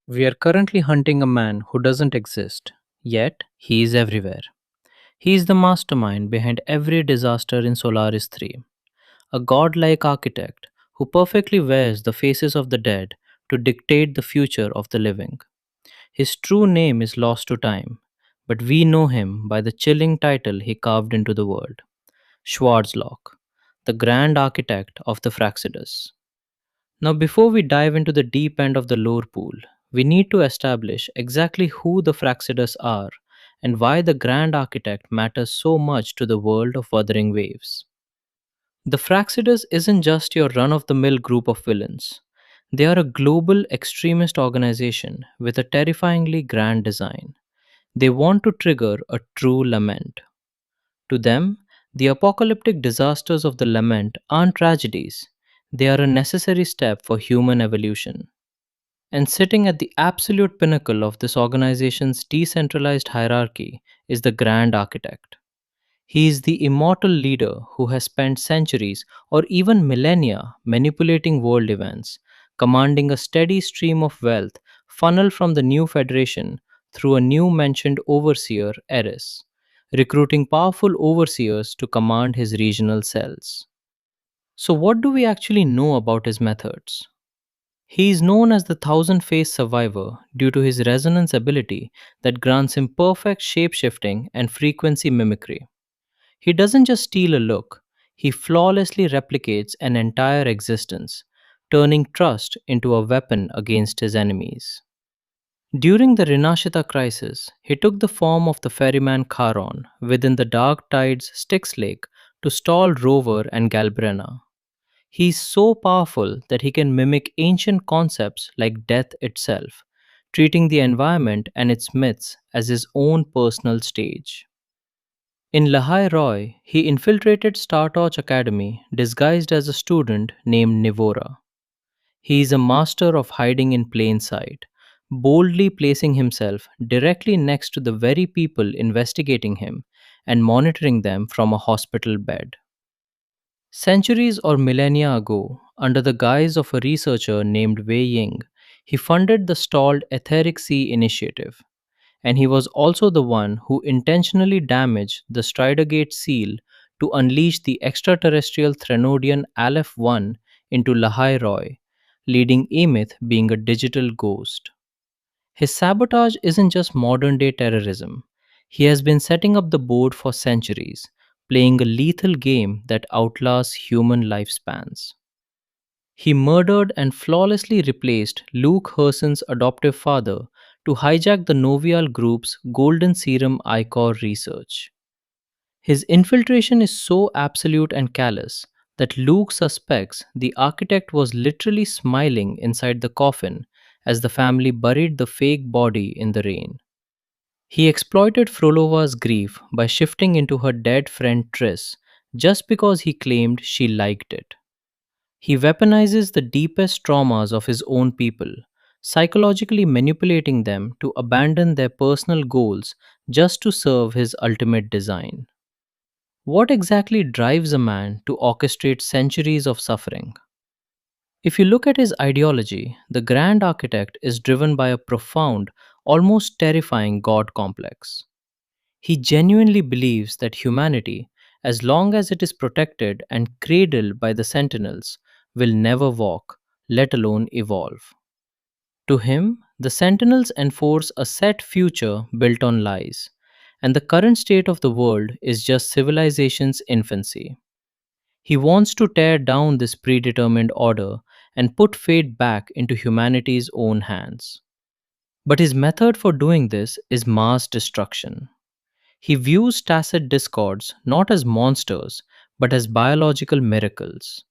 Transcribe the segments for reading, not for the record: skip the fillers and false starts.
We are currently hunting a man who doesn't exist, yet he is everywhere. He is the mastermind behind every disaster in Solaris 3, a godlike architect who perfectly wears the faces of the dead to dictate the future of the living. His true name is lost to time, but we know him by the chilling title he carved into the world, Schwarzlock, the grand architect of the Fractsidus. Now, before we dive into the deep end of the lore pool, we need to establish exactly who the Fractsidus are and why the Grand Architect matters so much to the world of Wuthering Waves. The Fractsidus isn't just your run of the mill group of villains, they are a global extremist organization with a terrifyingly grand design. They want to trigger a true lament. To them, the apocalyptic disasters of the lament aren't tragedies, they are a necessary step for human evolution. And sitting at the absolute pinnacle of this organization's decentralized hierarchy is the Grand Architect. He is the immortal leader who has spent centuries or even millennia manipulating world events, commanding a steady stream of wealth funneled from the new Federation through a new mentioned overseer, Eris, recruiting powerful overseers to command his regional cells. So, what do we actually know about his methods? He is known as the thousand faced survivor due to his resonance ability that grants him perfect shape-shifting and frequency mimicry. He doesn't just steal a look, he flawlessly replicates an entire existence, turning trust into a weapon against his enemies. During the Rinashita crisis, he took the form of the ferryman Charon within the Dark Tide's Styx Lake to stall Rover and Galbrena. He is so powerful that he can mimic ancient concepts like death itself, treating the environment and its myths as his own personal stage. In Lahai Roy, he infiltrated Startorch Academy disguised as a student named Nivora. He is a master of hiding in plain sight, boldly placing himself directly next to the very people investigating him and monitoring them from a hospital bed. Centuries or millennia ago, under the guise of a researcher named Wei Ying, he funded the stalled Etheric Sea initiative, and he was also the one who intentionally damaged the Stridergate seal to unleash the extraterrestrial Threnodian Aleph 1 into Lahai Roy, leading Emith being a digital ghost. His sabotage isn't just modern day terrorism. He has been setting up the board for centuries, playing a lethal game that outlasts human lifespans. He murdered and flawlessly replaced Luke Herson's adoptive father to hijack the Novial group's Golden Serum Ichor research. His infiltration is so absolute and callous that Luke suspects the architect was literally smiling inside the coffin as the family buried the fake body in the rain. He exploited Frolova's grief by shifting into her dead friend Triss just because he claimed she liked it. He weaponizes the deepest traumas of his own people, psychologically manipulating them to abandon their personal goals just to serve his ultimate design. What exactly drives a man to orchestrate centuries of suffering? If you look at his ideology, the Grand Architect is driven by a profound, almost terrifying God complex. He genuinely believes that humanity, as long as it is protected and cradled by the Sentinels, will never walk, let alone evolve. To him, the Sentinels enforce a set future built on lies, and the current state of the world is just civilization's infancy. He wants to tear down this predetermined order and put fate back into humanity's own hands. But his method for doing this is mass destruction. He views tacit discords not as monsters, but as biological miracles.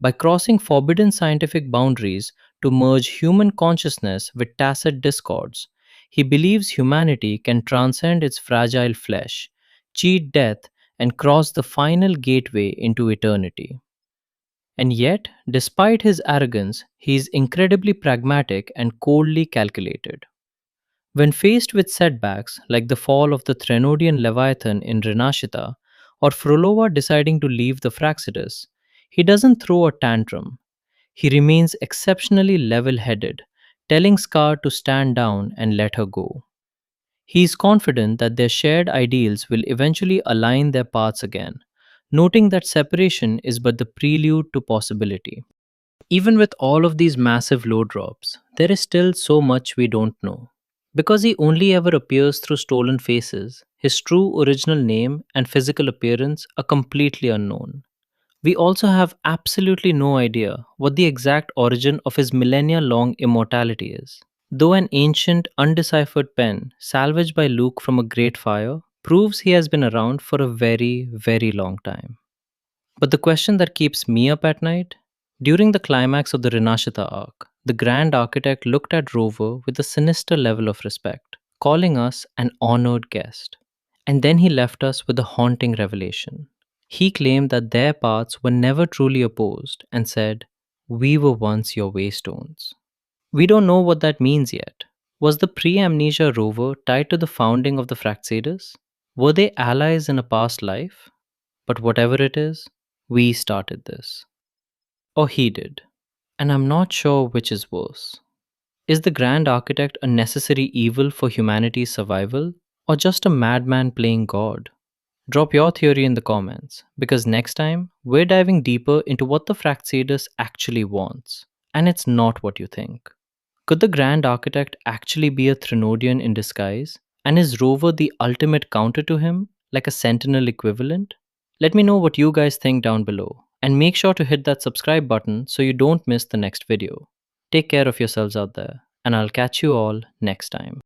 By crossing forbidden scientific boundaries to merge human consciousness with tacit discords, he believes humanity can transcend its fragile flesh, cheat death, and cross the final gateway into eternity. And yet, despite his arrogance, he is incredibly pragmatic and coldly calculated. When faced with setbacks like the fall of the Threnodian Leviathan in Renashita or Frolova deciding to leave the Fractsidus, he doesn't throw a tantrum. He remains exceptionally level headed, telling Scar to stand down and let her go. He is confident that their shared ideals will eventually align their paths again, noting that separation is but the prelude to possibility. Even with all of these massive low drops, there is still so much we don't know. Because he only ever appears through stolen faces, his true original name and physical appearance are completely unknown. We also have absolutely no idea what the exact origin of his millennia long immortality is. Though an ancient, undeciphered pen, salvaged by Luke from a great fire, proves he has been around for a very, very long time. But the question that keeps me up at night? During the climax of the Rinashita arc, the Grand Architect looked at Rover with a sinister level of respect, calling us an honored guest. And then he left us with a haunting revelation. He claimed that their paths were never truly opposed and said, "We were once your waystones." We don't know what that means yet. Was the pre amnesia rover tied to the founding of the Fractsidus? Were they allies in a past life? But whatever it is, we started this. Or he did. And I'm not sure which is worse. Is the Grand Architect a necessary evil for humanity's survival? Or just a madman playing God? Drop your theory in the comments, because next time we're diving deeper into what the Fractsidus actually wants. And it's not what you think. Could the Grand Architect actually be a Trinodian in disguise? And is Rover the ultimate counter to him, like a Sentinel equivalent? Let me know what you guys think down below, and make sure to hit that subscribe button so you don't miss the next video. Take care of yourselves out there, and I'll catch you all next time.